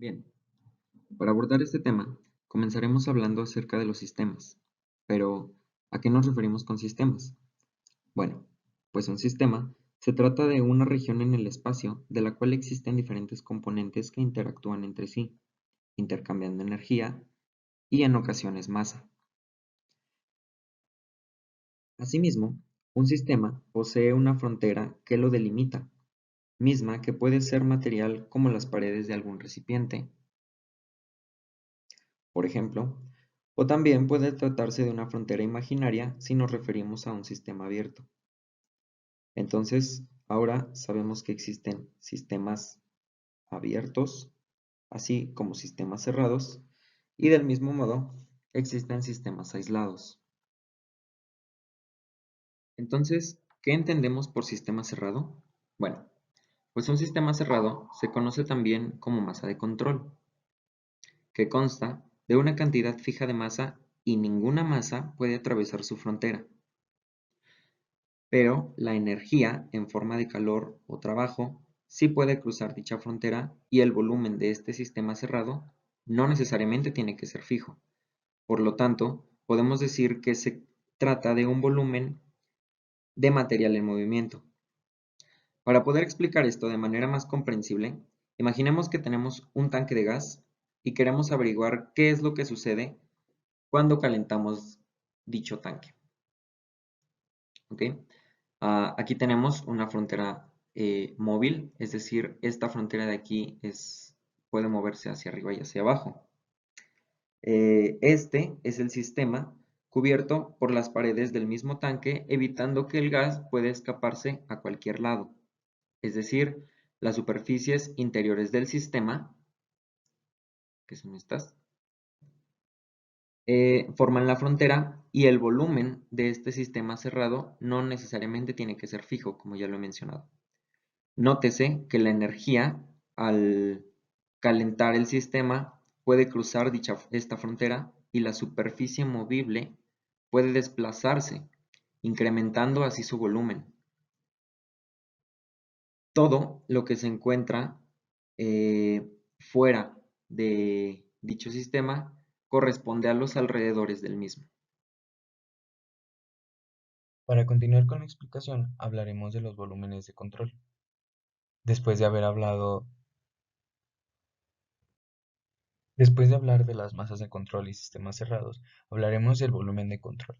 Bien, para abordar este tema, comenzaremos hablando acerca de los sistemas. Pero, ¿a qué nos referimos con sistemas? Bueno, pues un sistema se trata de una región en el espacio de la cual existen diferentes componentes que interactúan entre sí, intercambiando energía y en ocasiones masa. Asimismo, un sistema posee una frontera que lo delimita, misma que puede ser material como las paredes de algún recipiente, por ejemplo, o también puede tratarse de una frontera imaginaria si nos referimos a un sistema abierto. Entonces, ahora sabemos que existen sistemas abiertos, así como sistemas cerrados, y del mismo modo existen sistemas aislados. Entonces, ¿qué entendemos por sistema cerrado? Bueno, pues un sistema cerrado se conoce también como masa de control, que consta de una cantidad fija de masa y ninguna masa puede atravesar su frontera. Pero la energía en forma de calor o trabajo sí puede cruzar dicha frontera y el volumen de este sistema cerrado no necesariamente tiene que ser fijo. Por lo tanto, podemos decir que se trata de un volumen de material en movimiento. Para poder explicar esto de manera más comprensible, imaginemos que tenemos un tanque de gas y queremos averiguar qué es lo que sucede cuando calentamos dicho tanque. ¿Ok? Aquí tenemos una frontera móvil, es decir, esta frontera de aquí puede moverse hacia arriba y hacia abajo. Este es el sistema cubierto por las paredes del mismo tanque, evitando que el gas pueda escaparse a cualquier lado. Es decir, las superficies interiores del sistema, que son estas, forman la frontera y el volumen de este sistema cerrado no necesariamente tiene que ser fijo, como ya lo he mencionado. Nótese que la energía, al calentar el sistema, puede cruzar esta frontera y la superficie movible puede desplazarse, incrementando así su volumen. Todo lo que se encuentra fuera de dicho sistema corresponde a los alrededores del mismo. Para continuar con la explicación, hablaremos de los volúmenes de control. Después de haber hablado, después de hablar de las masas de control y sistemas cerrados, hablaremos del volumen de control.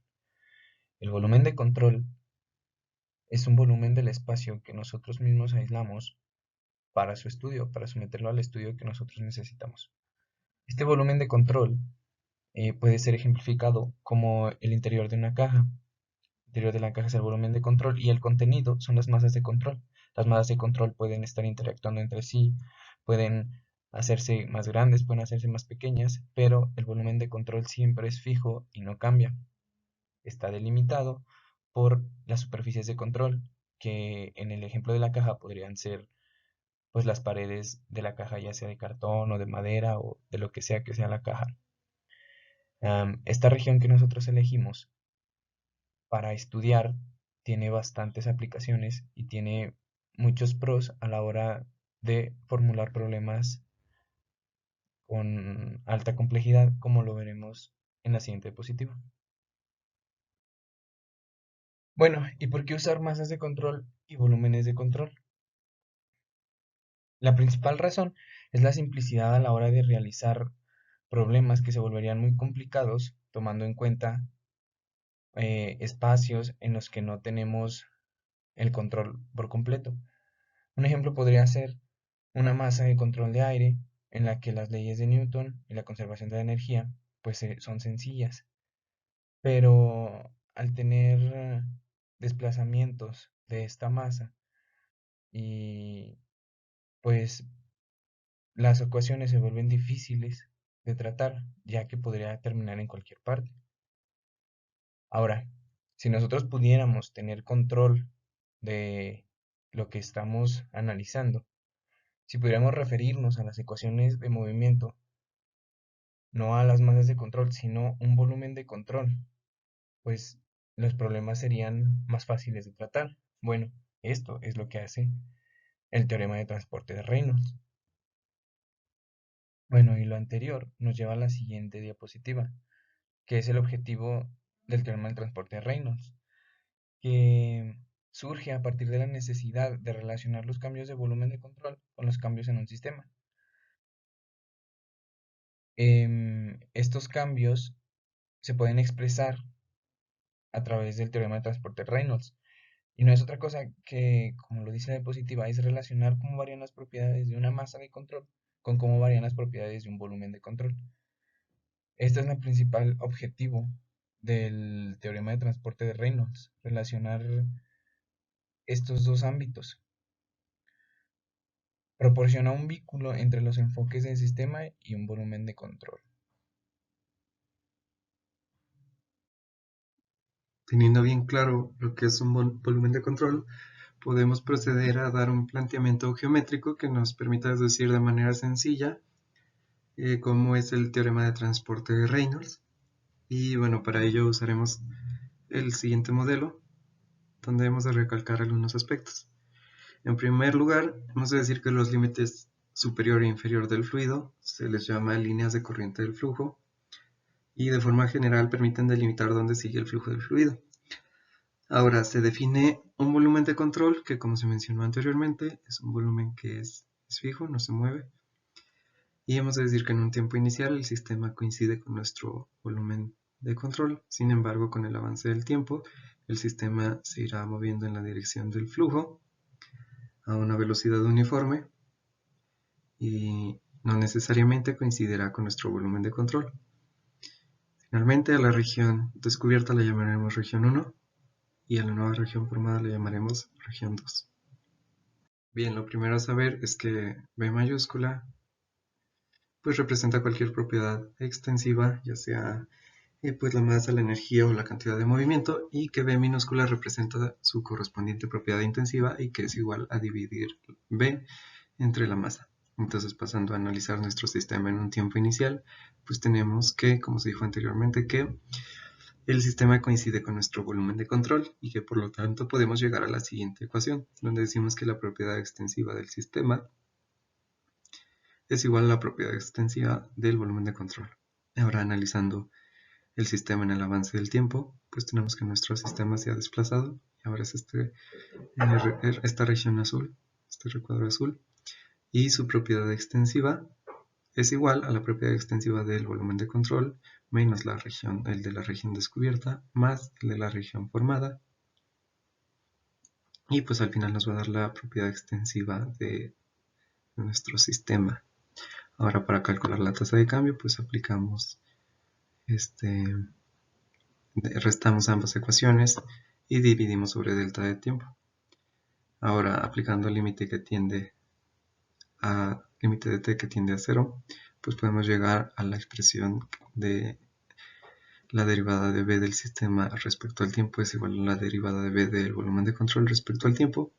El volumen de control es un volumen del espacio que nosotros mismos aislamos para su estudio, para someterlo al estudio que nosotros necesitamos. Este volumen de control puede ser ejemplificado como el interior de una caja. El interior de la caja es el volumen de control y el contenido son las masas de control. Las masas de control pueden estar interactuando entre sí, pueden hacerse más grandes, pueden hacerse más pequeñas, pero el volumen de control siempre es fijo y no cambia. Está delimitado por las superficies de control, que en el ejemplo de la caja podrían ser pues las paredes de la caja, ya sea de cartón o de madera o de lo que sea la caja. Esta región que nosotros elegimos para estudiar tiene bastantes aplicaciones y tiene muchos pros a la hora de formular problemas con alta complejidad, como lo veremos en la siguiente diapositiva. Bueno, ¿y por qué usar masas de control y volúmenes de control? La principal razón es la simplicidad a la hora de realizar problemas que se volverían muy complicados tomando en cuenta espacios en los que no tenemos el control por completo. Un ejemplo podría ser una masa de control de aire en la que las leyes de Newton y la conservación de la energía pues son sencillas, pero al tener desplazamientos de esta masa y pues las ecuaciones se vuelven difíciles de tratar, ya que podría terminar en cualquier parte. Ahora, si nosotros pudiéramos tener control de lo que estamos analizando, si pudiéramos referirnos a las ecuaciones de movimiento, no a las masas de control, sino un volumen de control, pues los problemas serían más fáciles de tratar. Bueno, esto es lo que hace el teorema de transporte de Reynolds. Bueno, y lo anterior nos lleva a la siguiente diapositiva, que es el objetivo del teorema del transporte de Reynolds, que surge a partir de la necesidad de relacionar los cambios de volumen de control con los cambios en un sistema. Estos cambios se pueden expresar a través del teorema de transporte de Reynolds, y no es otra cosa que, como lo dice la diapositiva, es relacionar cómo varían las propiedades de una masa de control con cómo varían las propiedades de un volumen de control. Este es el principal objetivo del teorema de transporte de Reynolds, relacionar estos dos ámbitos. Proporciona un vínculo entre los enfoques del sistema y un volumen de control. Teniendo bien claro lo que es un volumen de control, podemos proceder a dar un planteamiento geométrico que nos permita deducir de manera sencilla cómo es el teorema de transporte de Reynolds. Y bueno, para ello usaremos el siguiente modelo, donde hemos de recalcar algunos aspectos. En primer lugar, hemos de decir que los límites superior e inferior del fluido se les llama líneas de corriente del flujo y de forma general permiten delimitar dónde sigue el flujo del fluido. Ahora, se define un volumen de control que, como se mencionó anteriormente, es un volumen que es fijo, no se mueve. Y hemos de decir que en un tiempo inicial el sistema coincide con nuestro volumen de control. Sin embargo, con el avance del tiempo, el sistema se irá moviendo en la dirección del flujo a una velocidad uniforme y no necesariamente coincidirá con nuestro volumen de control. Finalmente, a la región descubierta la llamaremos región 1 y a la nueva región formada la llamaremos región 2. Bien, lo primero a saber es que B mayúscula pues representa cualquier propiedad extensiva, ya sea pues la masa, la energía o la cantidad de movimiento, y que B minúscula representa su correspondiente propiedad intensiva y que es igual a dividir B entre la masa. Entonces, pasando a analizar nuestro sistema en un tiempo inicial, pues tenemos que, como se dijo anteriormente, que el sistema coincide con nuestro volumen de control y que por lo tanto podemos llegar a la siguiente ecuación, donde decimos que la propiedad extensiva del sistema es igual a la propiedad extensiva del volumen de control. Ahora, analizando el sistema en el avance del tiempo, pues tenemos que nuestro sistema se ha desplazado y ahora es esta región azul, este recuadro azul, y su propiedad extensiva es igual a la propiedad extensiva del volumen de control menos el de la región descubierta más el de la región formada, y pues al final nos va a dar la propiedad extensiva de nuestro sistema. Ahora, para calcular la tasa de cambio, pues aplicamos restamos ambas ecuaciones y dividimos sobre delta de tiempo. Ahora, aplicando el límite de t que tiende a 0, pues podemos llegar a la expresión de la derivada de b del sistema respecto al tiempo es igual a la derivada de b del volumen de control respecto al tiempo,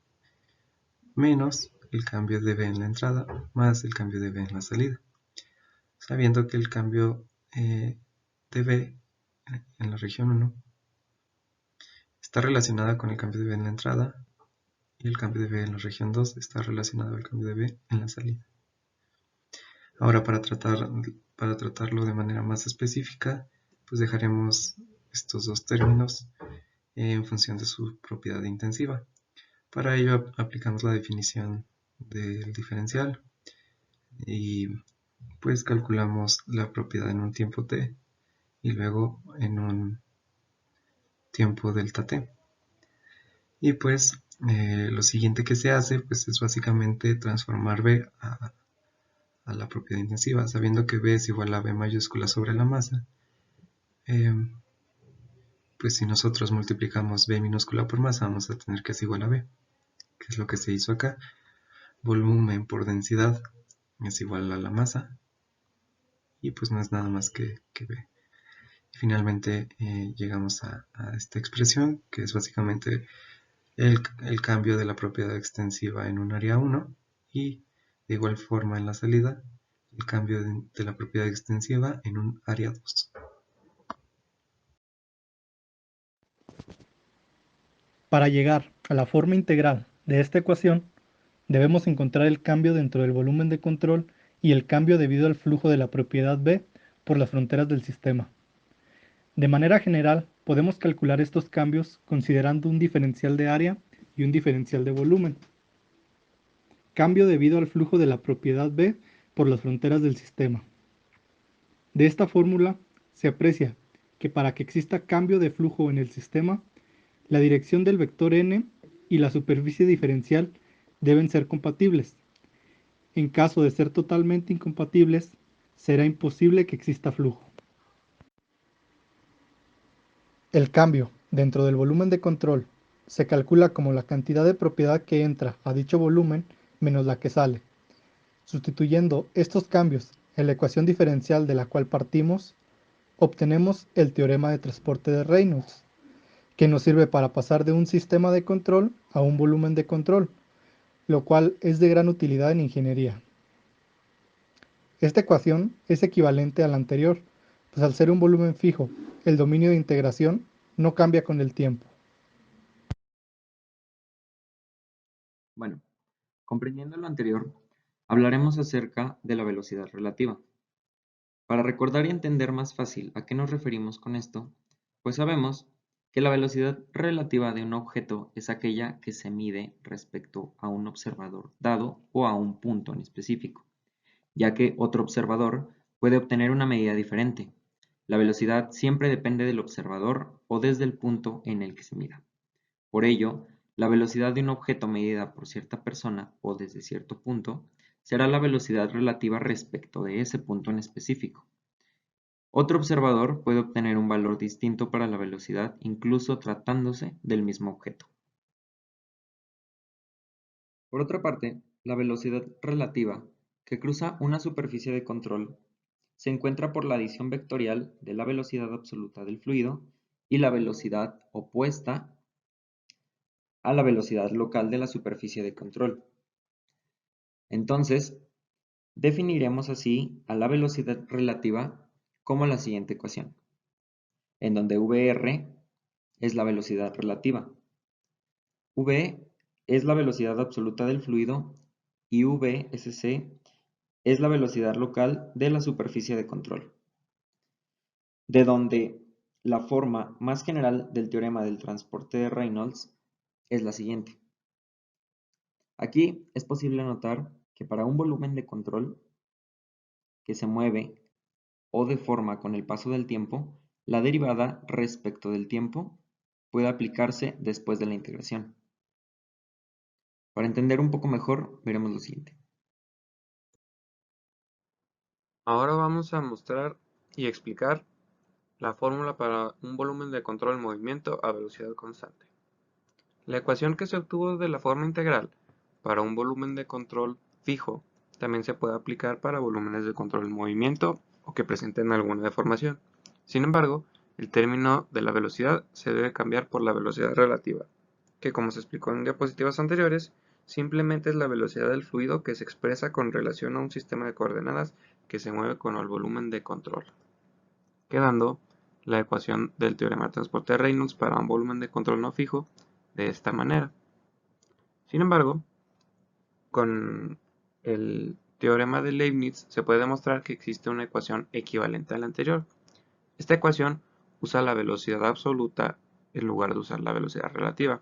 menos el cambio de b en la entrada, más el cambio de b en la salida. Sabiendo que el cambio de b en la región 1 está relacionada con el cambio de b en la entrada y el cambio de b en la región 2 está relacionado al cambio de b en la salida. Ahora, para tratarlo de manera más específica, pues dejaremos estos dos términos en función de su propiedad intensiva. Para ello aplicamos la definición del diferencial y pues calculamos la propiedad en un tiempo t y luego en un tiempo delta t. Y pues lo siguiente que se hace pues es básicamente transformar b a la propiedad intensiva, sabiendo que b es igual a b mayúscula sobre la masa. Pues si nosotros multiplicamos b minúscula por masa, vamos a tener que es igual a b, que es lo que se hizo acá. Volumen por densidad es igual a la masa, y pues no es nada más que b. Y finalmente llegamos a esta expresión, que es básicamente el cambio de la propiedad extensiva en un área 1, y de igual forma en la salida, el cambio de la propiedad extensiva en un área 2. Para llegar a la forma integral de esta ecuación, debemos encontrar el cambio dentro del volumen de control y el cambio debido al flujo de la propiedad B por las fronteras del sistema. De manera general, podemos calcular estos cambios considerando un diferencial de área y un diferencial de volumen. Cambio debido al flujo de la propiedad B por las fronteras del sistema. De esta fórmula se aprecia que para que exista cambio de flujo en el sistema, la dirección del vector n y la superficie diferencial deben ser compatibles. En caso de ser totalmente incompatibles, será imposible que exista flujo. El cambio dentro del volumen de control se calcula como la cantidad de propiedad que entra a dicho volumen menos la que sale. Sustituyendo estos cambios en la ecuación diferencial de la cual partimos, obtenemos el teorema de transporte de Reynolds, que nos sirve para pasar de un sistema de control a un volumen de control, lo cual es de gran utilidad en ingeniería. Esta ecuación es equivalente a la anterior, pues al ser un volumen fijo, el dominio de integración no cambia con el tiempo. Bueno, comprendiendo lo anterior, hablaremos acerca de la velocidad relativa. Para recordar y entender más fácil a qué nos referimos con esto, pues sabemos que la velocidad relativa de un objeto es aquella que se mide respecto a un observador dado o a un punto en específico, ya que otro observador puede obtener una medida diferente. La velocidad siempre depende del observador o desde el punto en el que se mida. Por ello, la velocidad de un objeto medida por cierta persona o desde cierto punto será la velocidad relativa respecto de ese punto en específico. Otro observador puede obtener un valor distinto para la velocidad incluso tratándose del mismo objeto. Por otra parte, la velocidad relativa, que cruza una superficie de control, se encuentra por la adición vectorial de la velocidad absoluta del fluido y la velocidad opuesta a la velocidad local de la superficie de control. Entonces, definiremos así a la velocidad relativa como la siguiente ecuación, en donde VR es la velocidad relativa, V es la velocidad absoluta del fluido y VSC es la velocidad local de la superficie de control, de donde la forma más general del teorema del transporte de Reynolds es la siguiente. Aquí es posible notar que para un volumen de control que se mueve o deforma con el paso del tiempo, la derivada respecto del tiempo puede aplicarse después de la integración. Para entender un poco mejor, veremos lo siguiente. Ahora vamos a mostrar y explicar la fórmula para un volumen de control en movimiento a velocidad constante. La ecuación que se obtuvo de la forma integral para un volumen de control fijo también se puede aplicar para volúmenes de control en movimiento o que presenten alguna deformación. Sin embargo, el término de la velocidad se debe cambiar por la velocidad relativa, que como se explicó en diapositivas anteriores, simplemente es la velocidad del fluido que se expresa con relación a un sistema de coordenadas que se mueve con el volumen de control, quedando la ecuación del teorema de transporte de Reynolds para un volumen de control no fijo de esta manera. Sin embargo, con el teorema de Leibniz se puede demostrar que existe una ecuación equivalente a la anterior. Esta ecuación usa la velocidad absoluta en lugar de usar la velocidad relativa,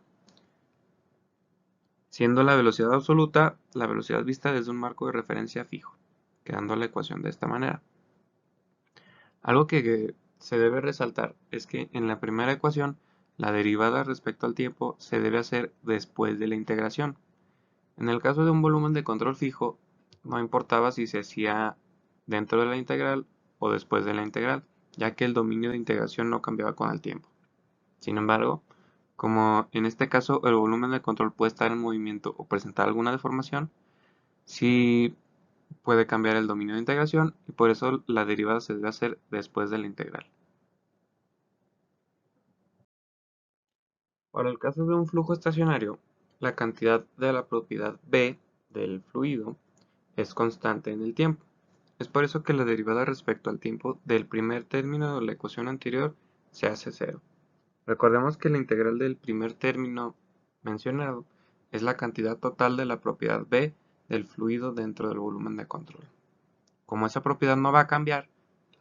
siendo la velocidad absoluta la velocidad vista desde un marco de referencia fijo, quedando la ecuación de esta manera. Algo que se debe resaltar es que en la primera ecuación la derivada respecto al tiempo se debe hacer después de la integración. En el caso de un volumen de control fijo, no importaba si se hacía dentro de la integral o después de la integral, ya que el dominio de integración no cambiaba con el tiempo. Sin embargo, como en este caso el volumen de control puede estar en movimiento o presentar alguna deformación, sí puede cambiar el dominio de integración y por eso la derivada se debe hacer después de la integral. Para el caso de un flujo estacionario, la cantidad de la propiedad B del fluido es constante en el tiempo. Es por eso que la derivada respecto al tiempo del primer término de la ecuación anterior se hace cero. Recordemos que la integral del primer término mencionado es la cantidad total de la propiedad B del fluido dentro del volumen de control. Como esa propiedad no va a cambiar,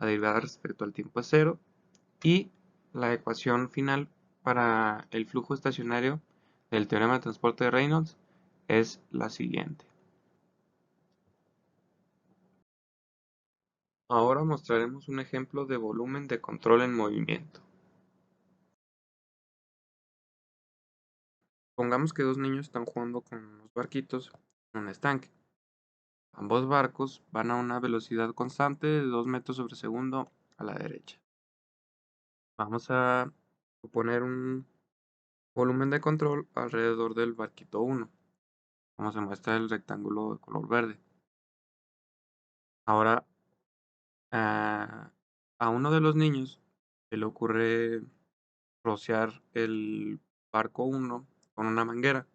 la derivada respecto al tiempo es 0 y la ecuación final para el flujo estacionario del teorema de transporte de Reynolds es la siguiente. Ahora mostraremos un ejemplo de volumen de control en movimiento. Pongamos que dos niños están jugando con unos barquitos en un estanque. Ambos barcos van a una velocidad constante de 2 metros sobre segundo a la derecha. Vamos a suponer un volumen de control alrededor del barquito 1, como se muestra el rectángulo de color verde. Ahora, a uno de los niños se le ocurre rociar el barco 1 con una manguera,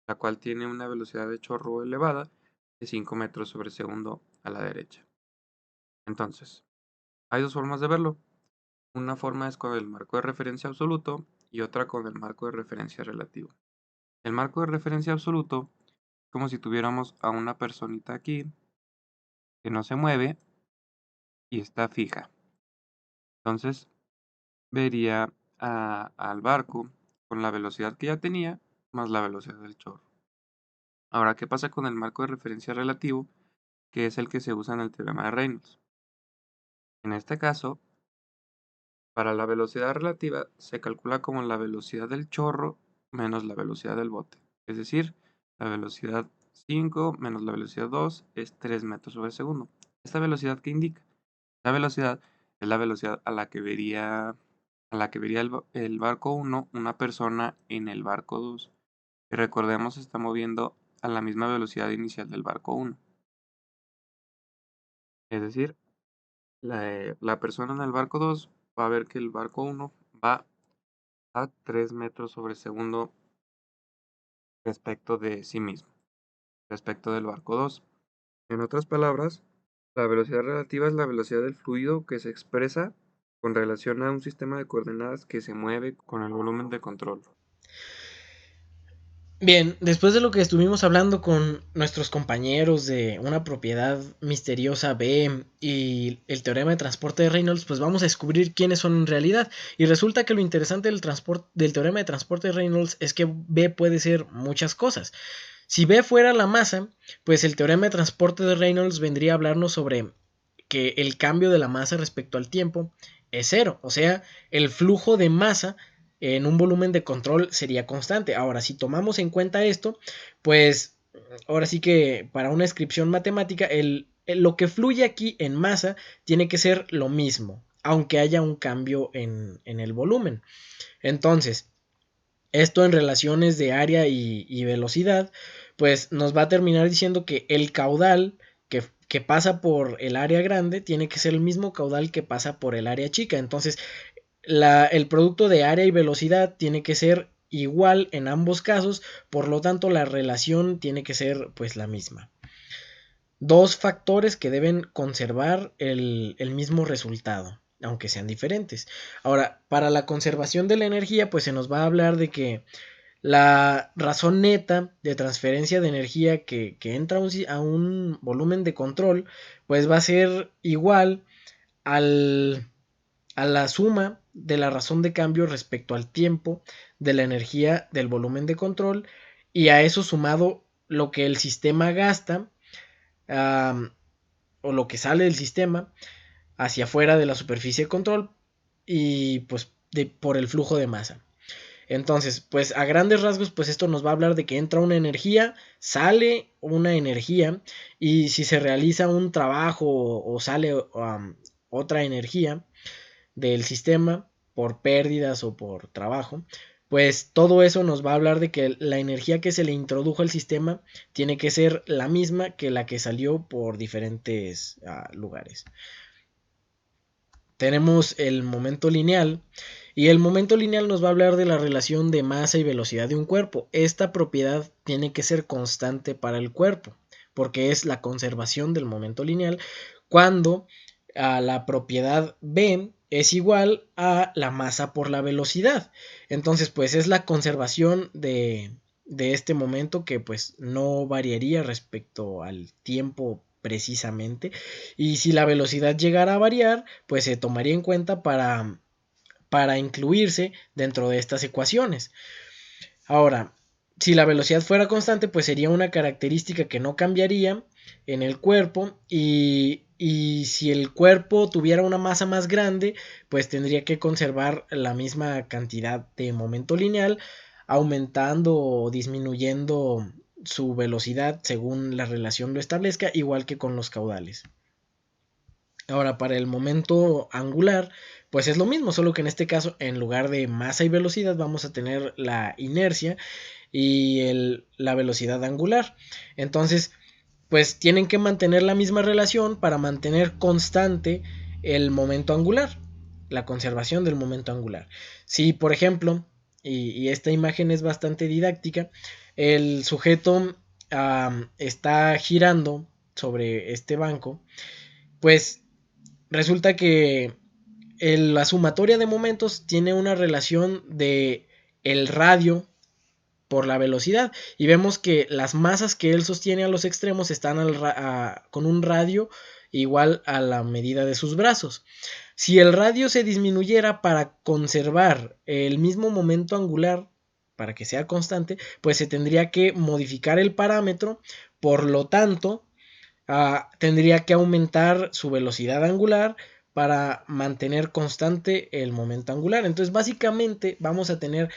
la cual tiene una velocidad de chorro elevada de 5 metros sobre segundo a la derecha. Entonces, hay dos formas de verlo. Una forma es con el marco de referencia absoluto y otra con el marco de referencia relativo. El marco de referencia absoluto es como si tuviéramos a una personita aquí que no se mueve y está fija. Entonces, vería al barco con la velocidad que ya tenía más la velocidad del chorro. Ahora, ¿qué pasa con el marco de referencia relativo? Que es el que se usa en el teorema de Reynolds. En este caso, para la velocidad relativa se calcula como la velocidad del chorro menos la velocidad del bote. Es decir, la velocidad 5 menos la velocidad 2 es 3 metros sobre segundo. ¿Esta velocidad qué indica? Esta velocidad es la velocidad a la que vería el barco 1 una persona en el barco 2. Y recordemos, se está moviendo a la misma velocidad inicial del barco 1. Es decir, la persona en el barco 2 va a ver que el barco 1 va a 3 metros sobre segundo respecto de sí mismo, respecto del barco 2. En otras palabras, la velocidad relativa es la velocidad del fluido que se expresa con relación a un sistema de coordenadas que se mueve con el volumen de control. Bien, después de lo que estuvimos hablando con nuestros compañeros de una propiedad misteriosa B y el teorema de transporte de Reynolds, pues vamos a descubrir quiénes son en realidad. Y resulta que lo interesante del teorema de transporte de Reynolds es que B puede ser muchas cosas. Si B fuera la masa, pues el teorema de transporte de Reynolds vendría a hablarnos sobre que el cambio de la masa respecto al tiempo es cero. O sea, el flujo de masa en un volumen de control sería constante. Ahora, si tomamos en cuenta esto, pues ahora sí que para una descripción matemática, lo que fluye aquí en masa tiene que ser lo mismo, aunque haya un cambio en el volumen. Entonces, esto en relaciones de área y velocidad, pues nos va a terminar diciendo que el caudal que pasa por el área grande tiene que ser el mismo caudal que pasa por el área chica. Entonces, el producto de área y velocidad tiene que ser igual en ambos casos, por lo tanto la relación tiene que ser pues la misma. Dos factores que deben conservar el mismo resultado, aunque sean diferentes. Ahora, para la conservación de la energía, pues se nos va a hablar de que la razón neta de transferencia de energía que entra a un volumen de control, pues va a ser igual a la suma de la razón de cambio respecto al tiempo de la energía del volumen de control, y a eso sumado lo que el sistema gasta o lo que sale del sistema hacia afuera de la superficie de control y pues por el flujo de masa. Entonces, pues a grandes rasgos, pues esto nos va a hablar de que entra una energía, sale una energía, y si se realiza un trabajo o sale otra energía del sistema por pérdidas o por trabajo, pues todo eso nos va a hablar de que la energía que se le introdujo al sistema tiene que ser la misma que la que salió por diferentes lugares. Tenemos el momento lineal, y el momento lineal nos va a hablar de la relación de masa y velocidad de un cuerpo. Esta propiedad tiene que ser constante para el cuerpo, porque es la conservación del momento lineal cuando la propiedad B es igual a la masa por la velocidad. Entonces, pues es la conservación de este momento que pues no variaría respecto al tiempo precisamente, y si la velocidad llegara a variar, pues se tomaría en cuenta para incluirse dentro de estas ecuaciones. Ahora, si la velocidad fuera constante, pues sería una característica que no cambiaría en el cuerpo, y si el cuerpo tuviera una masa más grande, pues tendría que conservar la misma cantidad de momento lineal, aumentando o disminuyendo su velocidad según la relación lo establezca, igual que con los caudales. Ahora, para el momento angular, pues es lo mismo, solo que en este caso, en lugar de masa y velocidad, vamos a tener la inercia y la velocidad angular. Entonces, pues tienen que mantener la misma relación para mantener constante el momento angular, la conservación del momento angular. Si, por ejemplo, y esta imagen es bastante didáctica, el sujeto está girando sobre este banco, pues resulta que la sumatoria de momentos tiene una relación de el radio por la velocidad, y vemos que las masas que él sostiene a los extremos están con un radio igual a la medida de sus brazos. Si el radio se disminuyera para conservar el mismo momento angular, para que sea constante, pues se tendría que modificar el parámetro, por lo tanto, tendría que aumentar su velocidad angular para mantener constante el momento angular. Entonces, básicamente vamos a tener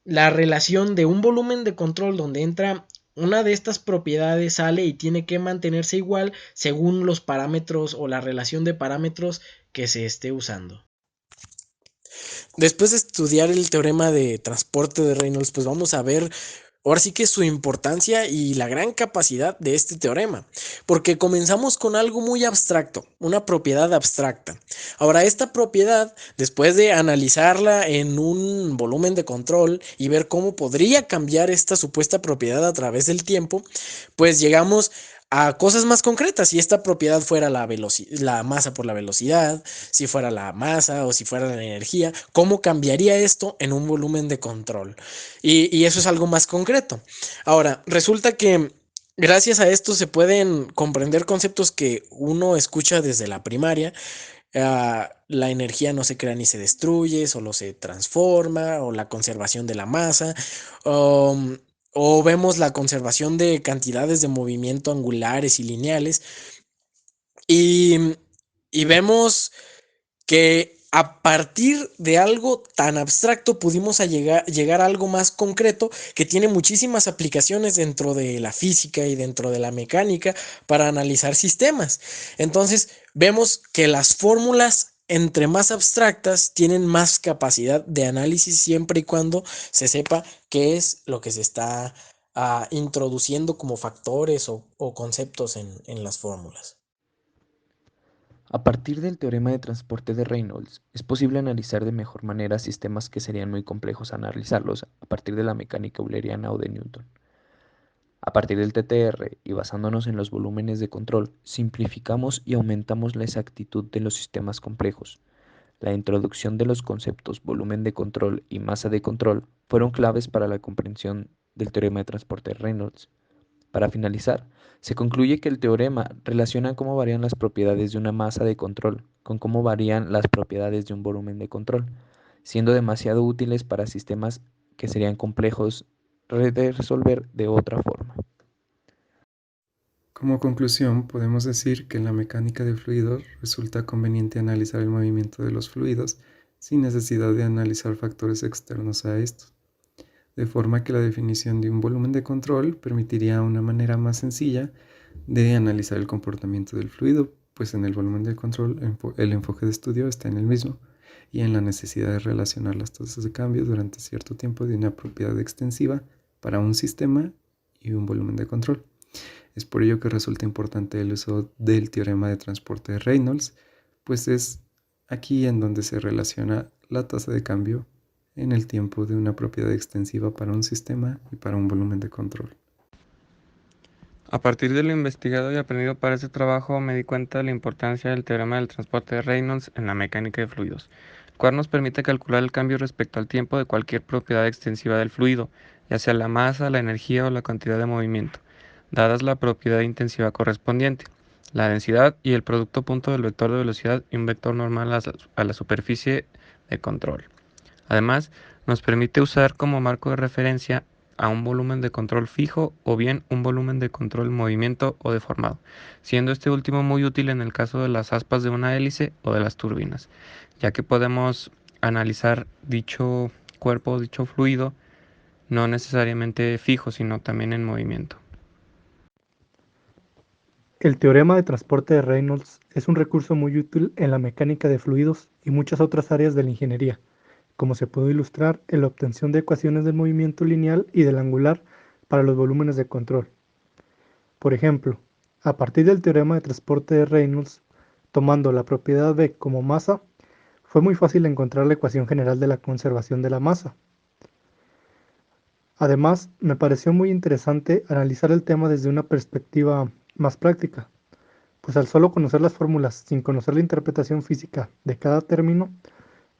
la relación de un volumen de control donde entra una de estas propiedades, sale y tiene que mantenerse igual según los parámetros o la relación de parámetros que se esté usando. Después de estudiar el teorema de transporte de Reynolds, pues vamos a ver ahora sí que su importancia y la gran capacidad de este teorema, porque comenzamos con algo muy abstracto, una propiedad abstracta. Ahora, esta propiedad, después de analizarla en un volumen de control y ver cómo podría cambiar esta supuesta propiedad a través del tiempo, pues llegamos a cosas más concretas. Si esta propiedad fuera la masa por la velocidad, si fuera la masa o si fuera la energía, ¿cómo cambiaría esto en un volumen de control? Y eso es algo más concreto. Ahora, resulta que gracias a esto se pueden comprender conceptos que uno escucha desde la primaria. La energía no se crea ni se destruye, solo se transforma, o la conservación de la masa, o vemos la conservación de cantidades de movimiento angulares y lineales, y vemos que a partir de algo tan abstracto pudimos llegar a algo más concreto que tiene muchísimas aplicaciones dentro de la física y dentro de la mecánica para analizar sistemas. Entonces vemos que las fórmulas, entre más abstractas, tienen más capacidad de análisis siempre y cuando se sepa qué es lo que se está introduciendo como factores o conceptos en las fórmulas. A partir del teorema de transporte de Reynolds, es posible analizar de mejor manera sistemas que serían muy complejos analizarlos a partir de la mecánica euleriana o de Newton. A partir del TTR y basándonos en los volúmenes de control, simplificamos y aumentamos la exactitud de los sistemas complejos. La introducción de los conceptos volumen de control y masa de control fueron claves para la comprensión del teorema de transporte de Reynolds. Para finalizar, se concluye que el teorema relaciona cómo varían las propiedades de una masa de control con cómo varían las propiedades de un volumen de control, siendo demasiado útiles para sistemas que serían complejos de resolver de otra forma. Como conclusión, podemos decir que en la mecánica de fluidos resulta conveniente analizar el movimiento de los fluidos sin necesidad de analizar factores externos a estos, de forma que la definición de un volumen de control permitiría una manera más sencilla de analizar el comportamiento del fluido, pues en el volumen de control el enfoque de estudio está en el mismo y en la necesidad de relacionar las tasas de cambio durante cierto tiempo de una propiedad extensiva para un sistema y un volumen de control. Es por ello que resulta importante el uso del teorema de transporte de Reynolds, pues es aquí en donde se relaciona la tasa de cambio en el tiempo de una propiedad extensiva para un sistema y para un volumen de control. A partir de lo investigado y aprendido para este trabajo, me di cuenta de la importancia del teorema del transporte de Reynolds en la mecánica de fluidos, el cual nos permite calcular el cambio respecto al tiempo de cualquier propiedad extensiva del fluido, ya sea la masa, la energía o la cantidad de movimiento, dadas la propiedad intensiva correspondiente. la densidad y el producto punto del vector de velocidad y un vector normal a la superficie de control. Además, nos permite usar como marco de referencia a un volumen de control fijo o bien un volumen de control en movimiento o deformado, siendo este último muy útil en el caso de las aspas de una hélice o de las turbinas, ya que podemos analizar dicho cuerpo, dicho fluido, no necesariamente fijo, sino también en movimiento. El teorema de transporte de Reynolds es un recurso muy útil en la mecánica de fluidos y muchas otras áreas de la ingeniería, como se puede ilustrar en la obtención de ecuaciones del movimiento lineal y del angular para los volúmenes de control. Por ejemplo, a partir del teorema de transporte de Reynolds, tomando la propiedad B como masa, fue muy fácil encontrar la ecuación general de la conservación de la masa. Además, me pareció muy interesante analizar el tema desde una perspectiva más práctica, pues al solo conocer las fórmulas sin conocer la interpretación física de cada término,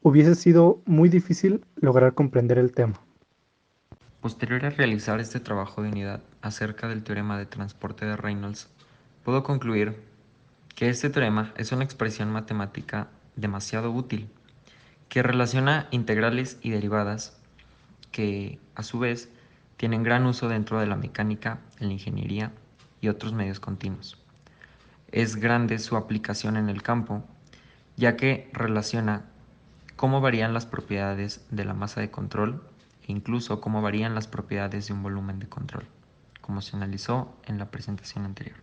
hubiese sido muy difícil lograr comprender el tema. Posterior a realizar este trabajo de unidad acerca del teorema de transporte de Reynolds, puedo concluir que este teorema es una expresión matemática demasiado útil, que relaciona integrales y derivadas que, a su vez, tienen gran uso dentro de la mecánica, en la ingeniería y otros medios continuos. Es grande su aplicación en el campo, ya que relaciona cómo varían las propiedades de la masa de control e incluso cómo varían las propiedades de un volumen de control, como se analizó en la presentación anterior.